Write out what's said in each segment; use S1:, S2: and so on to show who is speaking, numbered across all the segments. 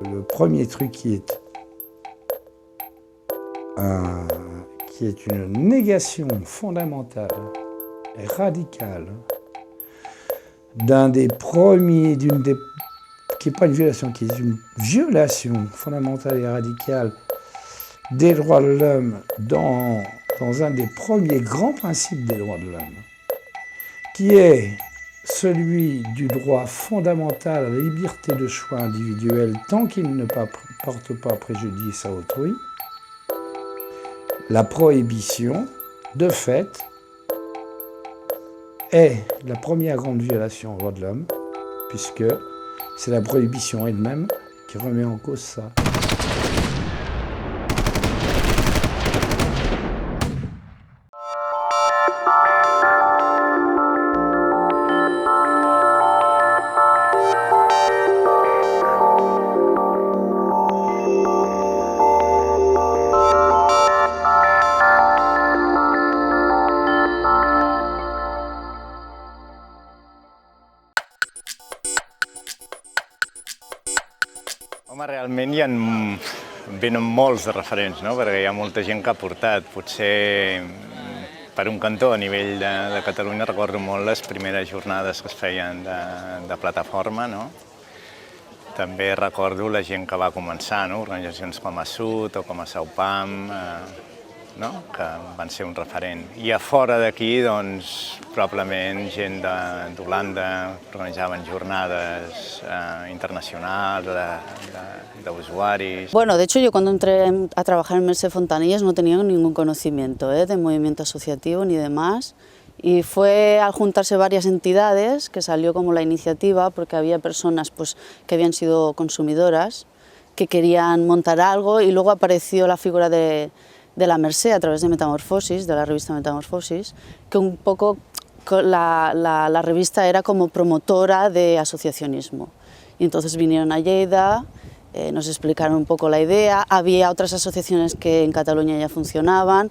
S1: Le premier truc qui est une négation fondamentale et radicale d'un des premiers, qui n'est pas une violation, qui est une violation fondamentale et radicale des droits de l'homme dans un des premiers grands principes des droits de l'homme, qui est celui du droit fondamental à la liberté de choix individuel tant qu'il ne porte pas préjudice à autrui, la prohibition, de fait, est la première grande violation aux droits de l'homme, puisque c'est la prohibition elle-même qui remet en cause ça.
S2: Home, realment venen molts de referents, no? Perquè hi ha molta gent que ha portat. Potser per un cantó a nivell de Catalunya recordo molt les primeres jornades que es feien de plataforma, no? També recordo la gent que va començar, no? Organitzacions com a Sud o com a Saupam, no? Que van ser un referent. I a fora d'aquí, doncs, probablement gent d'Holanda organitzaven jornades internacionals d'usuaris.
S3: Bueno, de hecho yo cuando entré a trabajar en Mercè Fontanilles no tenía ningún conocimiento de movimiento asociativo ni demás. Y fue al juntarse varias entidades que salió como la iniciativa, porque había personas pues, que habían sido consumidoras, que querían montar algo, y luego apareció la figura de la Mercè a través de Metamorfosis, de la revista Metamorfosis, que un poco la revista era como promotora de asociacionismo. Y entonces vinieron a Lleida, nos explicaron un poco la idea, había otras asociaciones que en Cataluña ya funcionaban,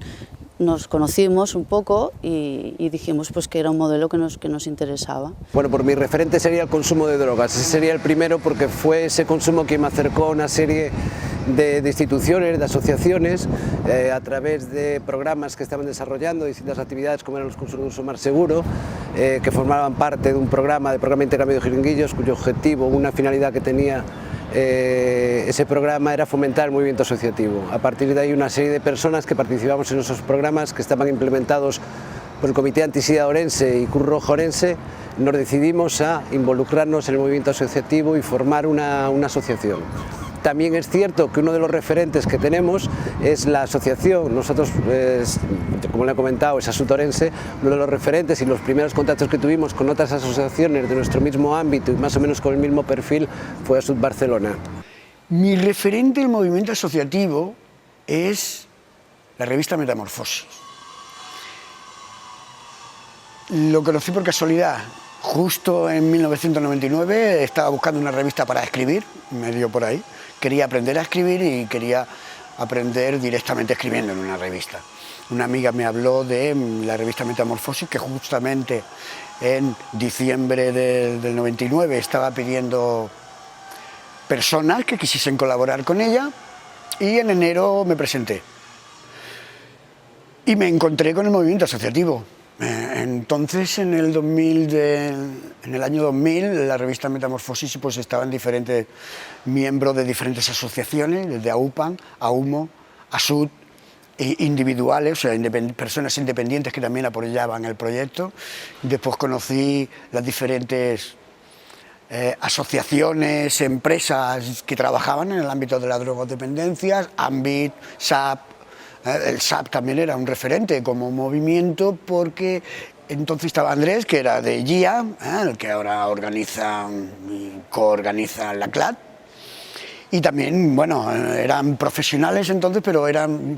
S3: nos conocimos un poco y dijimos pues, que era un modelo que nos interesaba.
S4: Bueno, por mi referente sería el consumo de drogas. Ese sería el primero porque fue ese consumo que me acercó a una serie de instituciones, de asociaciones, a través de programas que estaban desarrollando, distintas actividades como eran los cursos de uso más seguro, que formaban parte de un programa de intercambio de jeringuillos, cuyo objetivo, una finalidad que tenía ese programa era fomentar el movimiento asociativo. A partir de ahí una serie de personas que participamos en esos programas que estaban implementados por el Comité Antisida Orense y Cruz Roja Orense, nos decidimos a involucrarnos en el movimiento asociativo y formar una asociación. También es cierto que uno de los referentes que tenemos es la asociación. Nosotros, como le he comentado, es Asut Orense, uno de los referentes y los primeros contactos que tuvimos con otras asociaciones de nuestro mismo ámbito y más o menos con el mismo perfil fue Asut Barcelona.
S5: Mi referente del movimiento asociativo es la revista Metamorfosis. Lo conocí por casualidad. Justo en 1999 estaba buscando una revista para escribir, me dio por ahí. Quería aprender a escribir y quería aprender directamente escribiendo en una revista. Una amiga me habló de la revista Metamorfosis, que justamente en diciembre del 99 estaba pidiendo personas que quisiesen colaborar con ella, y en enero me presenté. Y me encontré con el movimiento asociativo. Entonces, en el año 2000, la revista Metamorfosis pues, estaban diferentes miembros de diferentes asociaciones, desde AUPAN, AUMO, ASUD, individuales, o sea, personas independientes que también apoyaban el proyecto. Después conocí las diferentes asociaciones, empresas que trabajaban en el ámbito de las drogodependencias, AMBIT, SAP. El SAP también era un referente como movimiento, porque entonces estaba Andrés, que era de GIA, el que ahora organiza y coorganiza la CLAD, y también, bueno, eran profesionales entonces, pero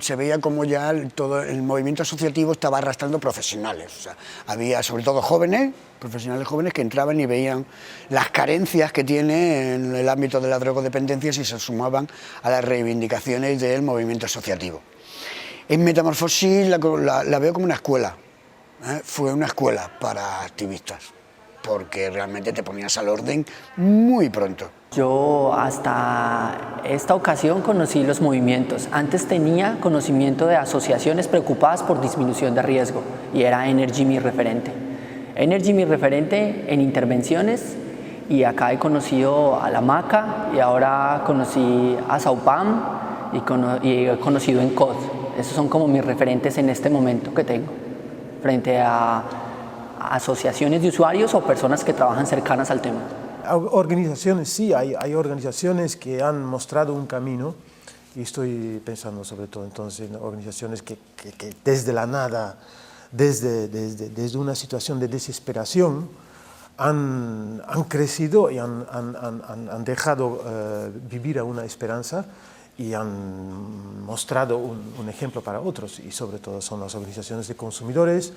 S5: se veía como ya todo el movimiento asociativo estaba arrastrando profesionales. O sea, había sobre todo jóvenes, profesionales jóvenes que entraban y veían las carencias que tiene en el ámbito de las drogodependencias y se sumaban a las reivindicaciones del movimiento asociativo. En Metamorfosis la veo como una escuela, fue una escuela para activistas, porque realmente te ponías al orden muy pronto.
S6: Yo hasta esta ocasión conocí los movimientos. Antes tenía conocimiento de asociaciones preocupadas por disminución de riesgo y era Energy mi referente. Energy mi referente en intervenciones, y acá he conocido a la MACA y ahora conocí a SAUPAM y he conocido en COD. Esos son como mis referentes en este momento que tengo frente a asociaciones de usuarios o personas que trabajan cercanas al tema.
S7: Organizaciones, sí, hay organizaciones que han mostrado un camino y estoy pensando sobre todo entonces en organizaciones que desde la nada, desde una situación de desesperación, han crecido y han dejado vivir a una esperanza y han mostrado un ejemplo para otros, y sobre todo son las organizaciones de consumidores,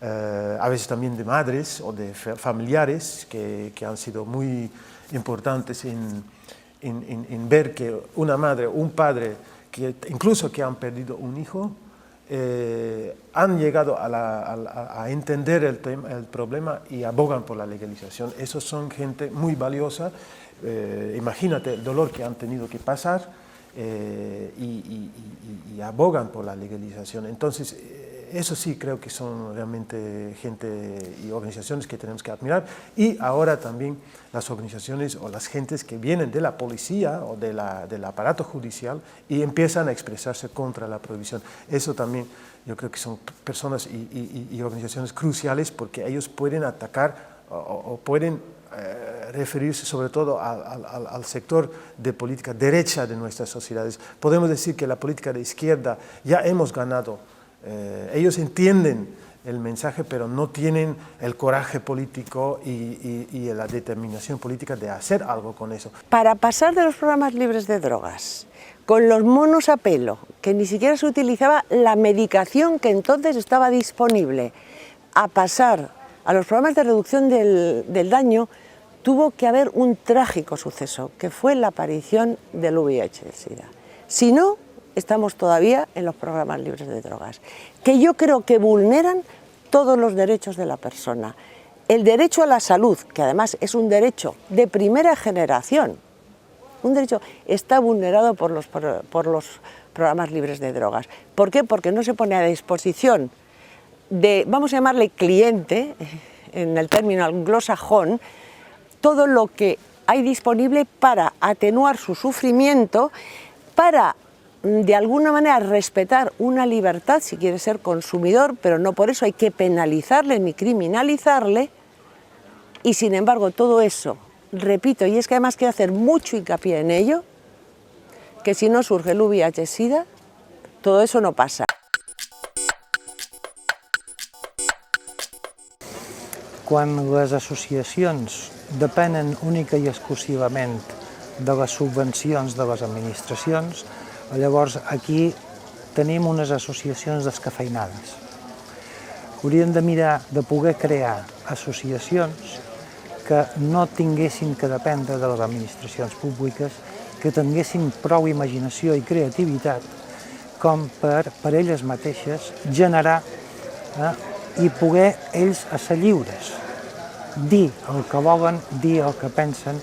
S7: a veces también de madres o de familiares que han sido muy importantes en ver que una madre o un padre, incluso que han perdido un hijo, han llegado a entender el problema y abogan por la legalización. Esos son gente muy valiosa. Imagínate el dolor que han tenido que pasar y abogan por la legalización. Entonces, eso sí creo que son realmente gente y organizaciones que tenemos que admirar, y ahora también las organizaciones o las gentes que vienen de la policía o del aparato judicial y empiezan a expresarse contra la prohibición. Eso también yo creo que son personas y organizaciones cruciales, porque ellos pueden atacar o pueden referirse sobre todo al sector de política derecha de nuestras sociedades. Podemos decir que la política de izquierda ya hemos ganado. Ellos entienden el mensaje, pero no tienen el coraje político y la determinación política de hacer algo con eso.
S8: Para pasar de los programas libres de drogas, con los monos a pelo, que ni siquiera se utilizaba la medicación que entonces estaba disponible, a pasar a los programas de reducción del daño, tuvo que haber un trágico suceso, que fue la aparición del VIH-Sida. Si no, estamos todavía en los programas libres de drogas, que yo creo que vulneran todos los derechos de la persona. El derecho a la salud, que además es un derecho de primera generación, un derecho, está vulnerado por los programas libres de drogas. ¿Por qué? Porque no se pone a disposición de, vamos a llamarle cliente, en el término anglosajón, todo lo que hay disponible para atenuar su sufrimiento, para de alguna manera respetar una libertad si quiere ser consumidor, pero no por eso hay que penalizarle ni criminalizarle. Y sin embargo todo eso, repito, y es que además quiero hacer mucho hincapié en ello, que si no surge el VIH-Sida, todo eso no pasa.
S9: Quan les associacions depenen única i exclusivament de les subvencions de les administracions, llavors aquí tenim unes associacions descafeinades. Hauríem de mirar de poder crear associacions que no tinguessin que dependre de les administracions públiques, que tinguessin prou imaginació i creativitat com per elles mateixes generar i poder ells ser lliures, dir el que volen, dir el que pensen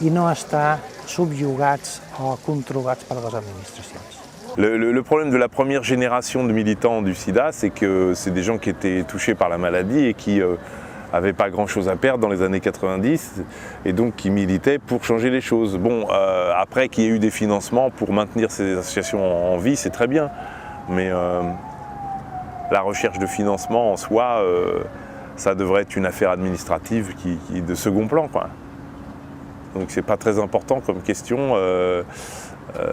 S9: i no estar subjugats o controlats per les administracions.
S10: Le problème de la première génération de militants du sida, c'est que c'est des gens qui étaient touchés par la maladie et qui n'avaient pas grand-chose à perdre dans les années 90 et donc qui militaient pour changer les choses. Bon, après qu'il y ait eu des financements pour maintenir ces associations en vie, c'est très bien, mais la recherche de financement en soi, ça devrait être une affaire administrative qui de second plan, quoi. Donc c'est pas très important comme question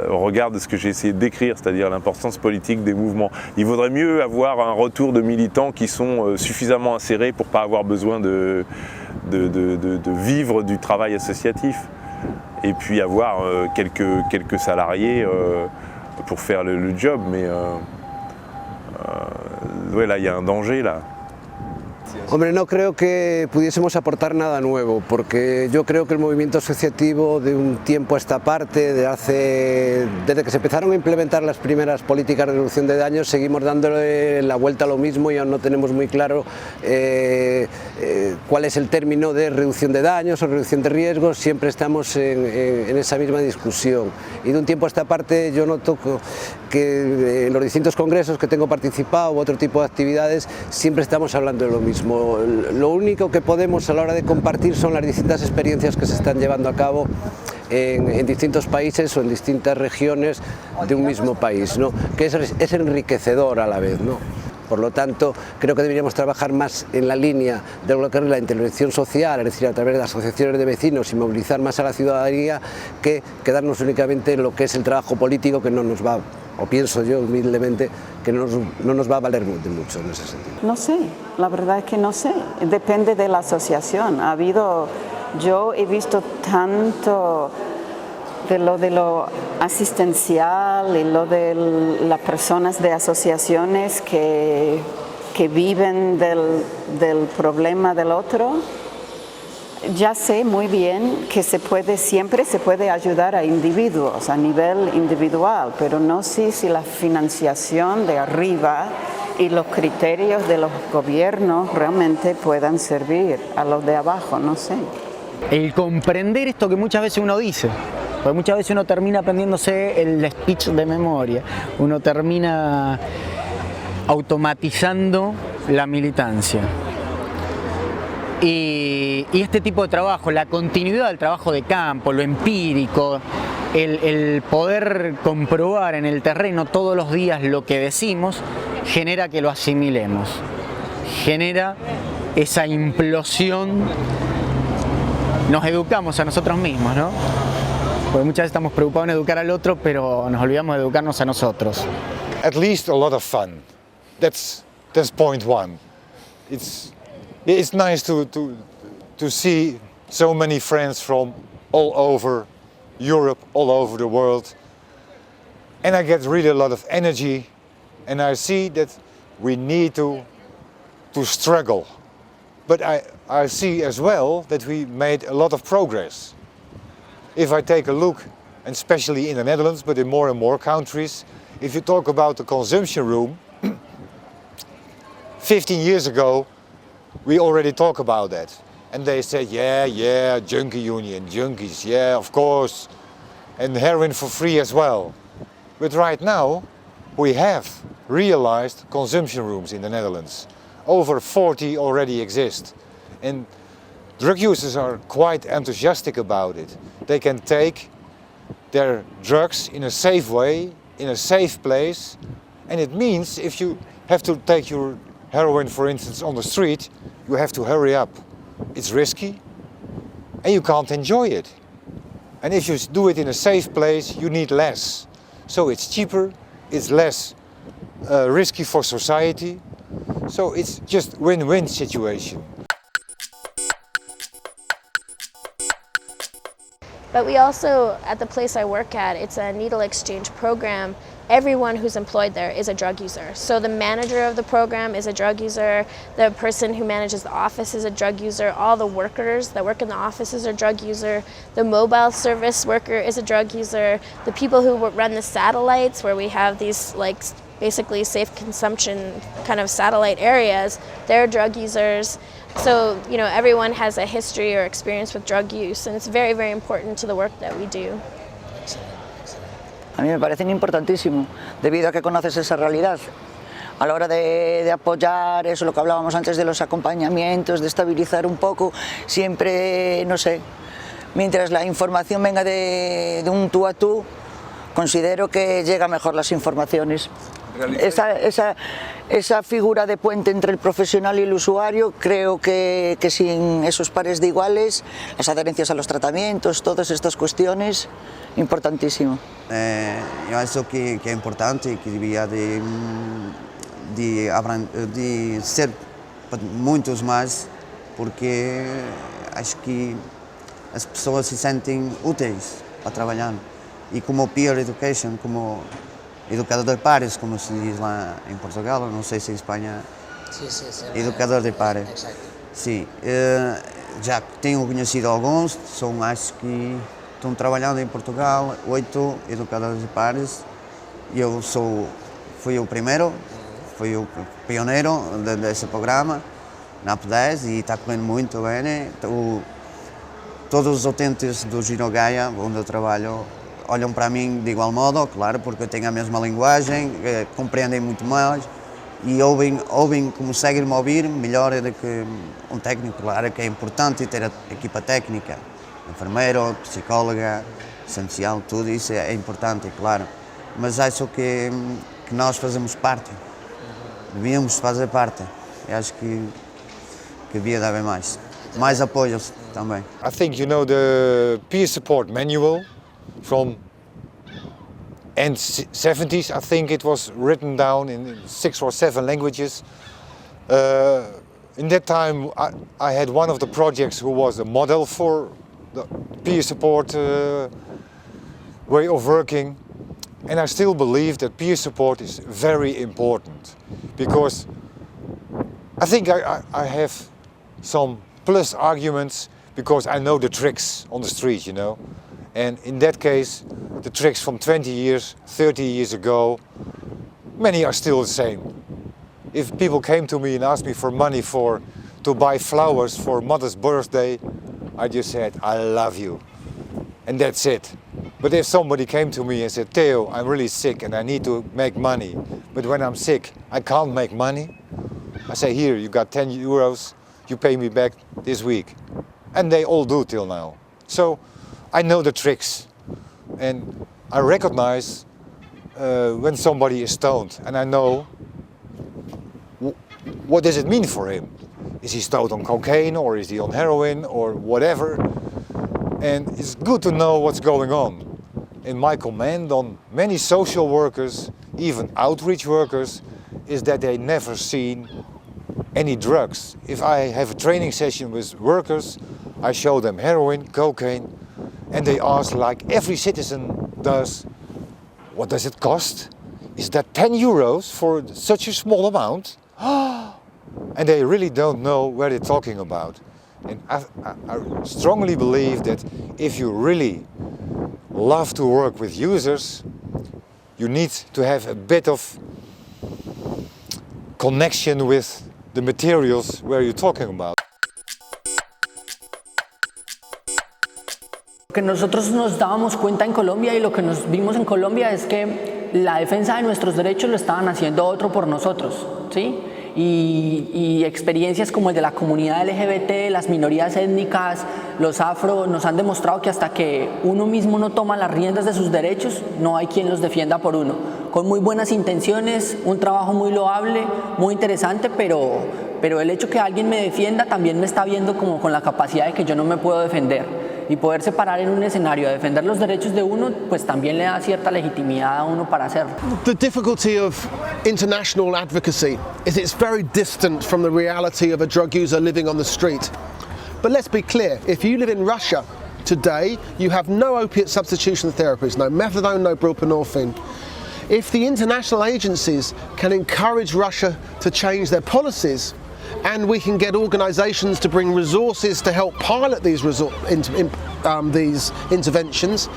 S10: au regard de ce que j'ai essayé de décrire, c'est-à-dire l'importance politique des mouvements. Il vaudrait mieux avoir un retour de militants qui sont suffisamment insérés pour ne pas avoir besoin de vivre du travail associatif. Et puis avoir quelques salariés pour faire le job, mais ouais, là il y a un danger là.
S4: Hombre, no creo que pudiésemos aportar nada nuevo, porque yo creo que el movimiento asociativo de un tiempo a esta parte, desde que se empezaron a implementar las primeras políticas de reducción de daños, seguimos dándole la vuelta a lo mismo y aún no tenemos muy claro cuál es el término de reducción de daños o reducción de riesgos, siempre estamos en esa misma discusión. Y de un tiempo a esta parte yo noto que en los distintos congresos que tengo participado u otro tipo de actividades siempre estamos hablando de lo mismo. Lo único que podemos a la hora de compartir son las distintas experiencias que se están llevando a cabo en distintos países o en distintas regiones de un mismo país, ¿no? Que es enriquecedor a la vez, ¿no? Por lo tanto, creo que deberíamos trabajar más en la línea de lo que es la intervención social, es decir, a través de asociaciones de vecinos y movilizar más a la ciudadanía, que quedarnos únicamente en lo que es el trabajo político, que no nos va, o pienso yo humildemente, que no nos va a valer de mucho en ese sentido.
S11: No sé, la verdad es que no sé, depende de la asociación. Yo he visto tanto de lo asistencial y lo de las personas de asociaciones que viven del problema del otro. Ya sé muy bien que siempre se puede ayudar a individuos a nivel individual, pero no sé si la financiación de arriba y los criterios de los gobiernos realmente puedan servir a los de abajo, no sé.
S12: El comprender esto que muchas veces uno dice, porque muchas veces uno termina aprendiéndose el speech de memoria, uno termina automatizando la militancia. Y este tipo de trabajo, la continuidad del trabajo de campo, lo empírico, el poder comprobar en el terreno todos los días lo que decimos, genera que lo asimilemos, genera esa implosión, nos educamos a nosotros mismos, ¿no? Porque muchas veces estamos preocupados en educar al otro, pero nos olvidamos de educarnos a nosotros.
S13: At least a lot of fun. That's point one. It's nice to see so many friends from all over Europe, all over the world. And I get really a lot of energy, and I see that we need to struggle. But I see as well that we made a lot of progress. If I take a look, and especially in the Netherlands, but in more and more countries, if you talk about the consumption room, 15 years ago, we already talk about that. And they said, yeah, junkie union, junkies, yeah, of course. And heroin for free as well. But right now, we have realized consumption rooms in the Netherlands. Over 40 already exist. And drug users are quite enthusiastic about it. They can take their drugs in a safe way, in a safe place. And it means if you have to take your heroin, for instance, on the street, you have to hurry up. It's risky and you can't enjoy it. And if you do it in a safe place, you need less. So it's cheaper, it's less risky for society. So it's just a win-win situation.
S14: But we also, at the place I work at, it's a needle exchange program. Everyone who's employed there is a drug user. So the manager of the program is a drug user, the person who manages the office is a drug user, all the workers that work in the offices are drug user, the mobile service worker is a drug user, the people who run the satellites where we have these basically safe consumption kind of satellite areas, they're drug users. So, everyone has a history or experience with drug use, and it's very, very important to the work that we do.
S15: A mí me parecen importantísimo, debido a que conoces esa realidad. A la hora de apoyar eso, lo que hablábamos antes de los acompañamientos, de estabilizar un poco, siempre, no sé, mientras la información venga de un tú a tú, considero que llegan mejor las informaciones. Esa figura de puente entre el profesional y el usuario, creo que sin esos pares de iguales, las adherencias a los tratamientos, todas estas cuestiones, importantísimo.
S16: Eu acho que é importante e que devia de ser para muitos mais, porque acho que as pessoas se sentem úteis para trabalhar. E como peer education, como educador de pares, como se diz lá em Portugal, não sei se em Espanha Educador de pares. Sim, já tenho conhecido alguns, acho que estão trabalhando em Portugal, 8 educadores de pares. Eu fui o primeiro, fui o pioneiro desse programa na AP10 e está correndo muito bem. Todos os utentes do Giro Gaia, onde eu trabalho, olham para mim de igual modo, claro, porque eu tenho a mesma linguagem, compreendem muito mais e ouvem como seguem-me a ouvir melhor do que um técnico. Claro que é importante ter a equipa técnica, enfermeiro, psicóloga, essencial, tudo isso é importante, claro. Mas acho que nós fazemos parte, devíamos fazer parte. Eu acho que devia haver mais apoios também.
S13: I think you know the peer support manual from end 70s. I think it was written down in 6 or 7 languages. In that time I had one of the projects who was a model for the peer support way of working, and I still believe that peer support is very important, because I think I have some plus arguments because I know the tricks on the street, you know. And in that case, the tricks from 20 years, 30 years ago, many are still the same. If people came to me and asked me for money to buy flowers for Mother's birthday, I just said, I love you. And that's it. But if somebody came to me and said, Theo, I'm really sick and I need to make money, but when I'm sick, I can't make money, I say, here, you got 10 euros, you pay me back this week. And they all do till now. So I know the tricks, and I recognize when somebody is stoned, and I know what does it mean for him. Is he stoned on cocaine, or is he on heroin, or whatever? And it's good to know what's going on. And my command on many social workers, even outreach workers, is that they never seen any drugs. If I have a training session with workers, I show them heroin, cocaine, and they ask, like every citizen does, what does it cost? Is that 10 euros for such a small amount? And they really don't know what they're talking about. And I strongly believe that if you really love to work with users, you need to have a bit of connection with the materials where you're talking about.
S6: Lo que nosotros nos dábamos cuenta en Colombia y lo que nos vimos en Colombia es que la defensa de nuestros derechos lo estaban haciendo otro por nosotros, ¿sí? Y experiencias como el de la comunidad LGBT, las minorías étnicas, los afro, nos han demostrado que hasta que uno mismo no toma las riendas de sus derechos, no hay quien los defienda por uno. Con muy buenas intenciones, un trabajo muy loable, muy interesante, pero el hecho que alguien me defienda también me está viendo como con la capacidad de que yo no me puedo defender. Y poderse parar en un escenario a defender los derechos de uno, pues también le da cierta legitimidad a uno para hacerlo.
S17: The difficulty of international advocacy is it's very distant from the reality of a drug user living on the street. But let's be clear, if you live in Russia today, you have no opiate substitution therapies, no methadone, no buprenorphine. If the international agencies can encourage Russia to change their policies, and we can get organisations to bring resources to help pilot these interventions,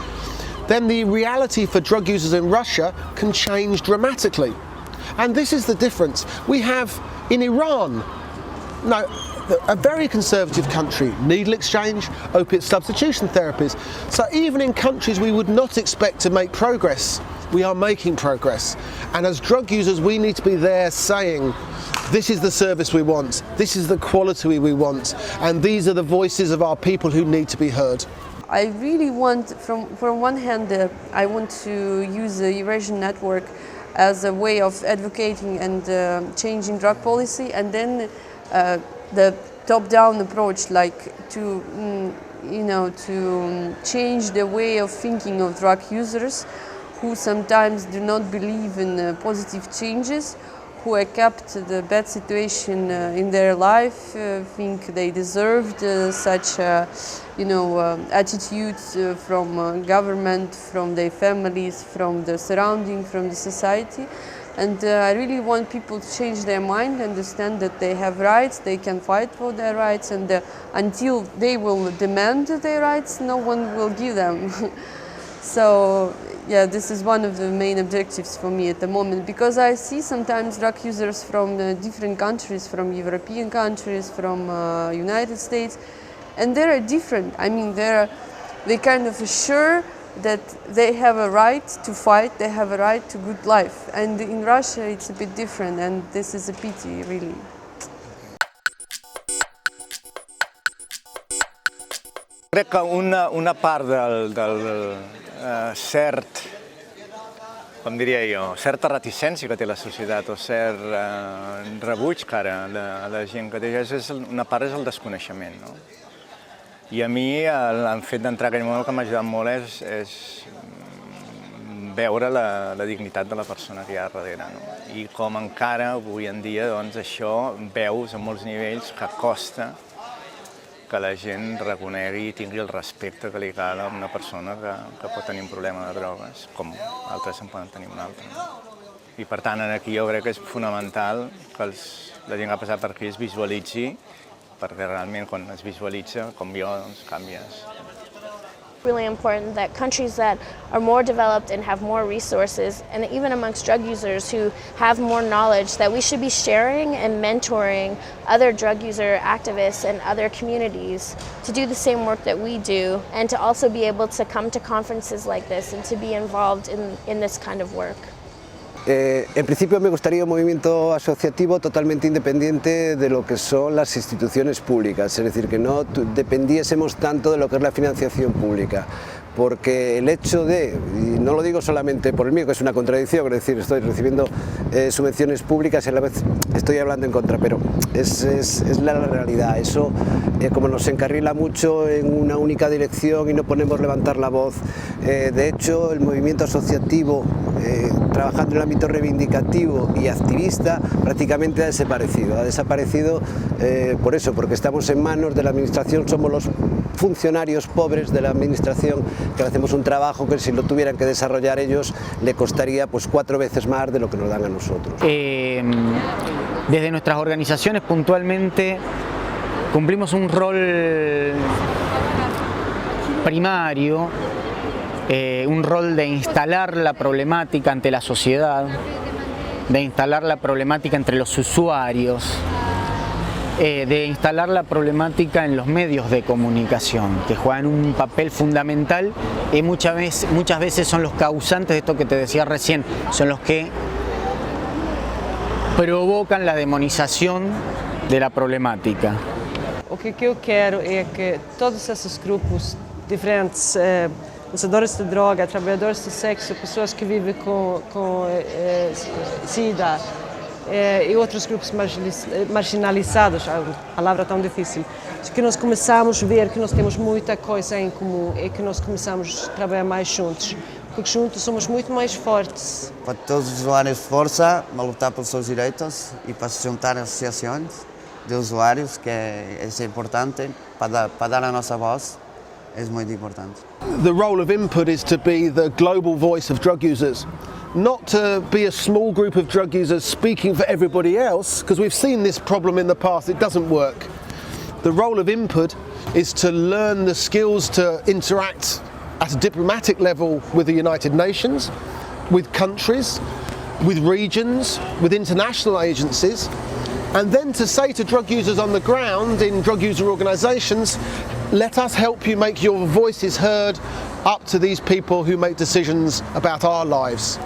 S17: then the reality for drug users in Russia can change dramatically. And this is the difference. We have in Iran, a very conservative country, needle exchange, opiate substitution therapies. So even in countries we would not expect to make progress, we are making progress. And as drug users, we need to be there saying, this is the service we want, this is the quality we want, and these are the voices of our people who need to be heard.
S18: I really want, from one hand, I want to use the Eurasian Network as a way of advocating and changing drug policy, and then the top-down approach, like to change the way of thinking of drug users who sometimes do not believe in positive changes, who accept the bad situation in their life, think they deserved such attitudes from government, from their families, from the surrounding, from the society. And I really want people to change their mind, understand that they have rights, they can fight for their rights, and until they will demand their rights, no one will give them. So, yeah, this is one of the main objectives for me at the moment, because I see sometimes drug users from different countries, from European countries, from United States, and they are different. I mean, they kind of assure that they have a right to fight, they have a right to good life. And in Russia it's a bit different, and this is a pity, really.
S2: Crec que una part del cert, com diria jo, certa reticència que té la societat o cert rebuig que ara la gent que té, una part és el desconeixement, no? I a mi el fet d'entrar en aquell món el que m'ha ajudat molt és veure la dignitat de la persona que hi ha darrere, no? I com encara avui en dia doncs, això veus a molts nivells que costa que la gent reconegui i tingui el respecte que li cal a una persona que pot tenir un problema de drogues, com altres en poden tenir un altre. I per tant, aquí jo crec que és fonamental que la gent que ha passat per aquí es visualitzi, perquè realment quan es visualitza, com jo, doncs canvies.
S14: Really important that countries that are more developed and have more resources, and even amongst drug users who have more knowledge, that we should be sharing and mentoring other drug user activists and other communities to do the same work that we do, and to also be able to come to conferences like this and to be involved in this kind of work.
S4: En principio me gustaría un movimiento asociativo totalmente independiente de lo que son las instituciones públicas, es decir, que no dependiésemos tanto de lo que es la financiación pública, porque el hecho de, y no lo digo solamente por el mío, que es una contradicción, es decir, estoy recibiendo subvenciones públicas y a la vez estoy hablando en contra, pero es la realidad. Eso, como nos encarrila mucho en una única dirección y no podemos levantar la voz, de hecho el movimiento asociativo, trabajando en el ámbito reivindicativo y activista, prácticamente ha desaparecido por eso, porque estamos en manos de la administración, somos los funcionarios pobres de la administración que hacemos un trabajo que si lo tuvieran que desarrollar ellos le costaría pues 4 veces más de lo que nos dan a nosotros.
S12: Desde nuestras organizaciones puntualmente cumplimos un rol primario, un rol de instalar la problemática ante la sociedad, de instalar la problemática entre los usuarios, de instalar la problemática en los medios de comunicación, que juegan un papel fundamental y muchas veces son los causantes de esto que te decía recién, son los que provocan la demonización de la problemática.
S19: O que eu quero é que todos esses grupos diferentes, usadores de droga, trabalhadores de sexo, pessoas que vivem com SIDA, e outros grupos marginalizados, a palavra tão difícil, que nós começamos a ver que nós temos muita coisa em comum e que nós começamos a trabalhar mais juntos, porque juntos somos muito mais fortes.
S16: Para todos os usuários de força, a lutar pelos seus direitos e para se juntar a associações de usuários, que é importante, para dar a nossa voz, é muito importante.
S17: The role of input is to be the global voice of drug users. Not to be a small group of drug users speaking for everybody else, because we've seen this problem in the past, it doesn't work. The role of input is to learn the skills to interact at a diplomatic level with the United Nations, with countries, with regions, with international agencies, and then to say to drug users on the ground in drug user organisations, let us help you make your voices heard up to these people who make decisions about our lives.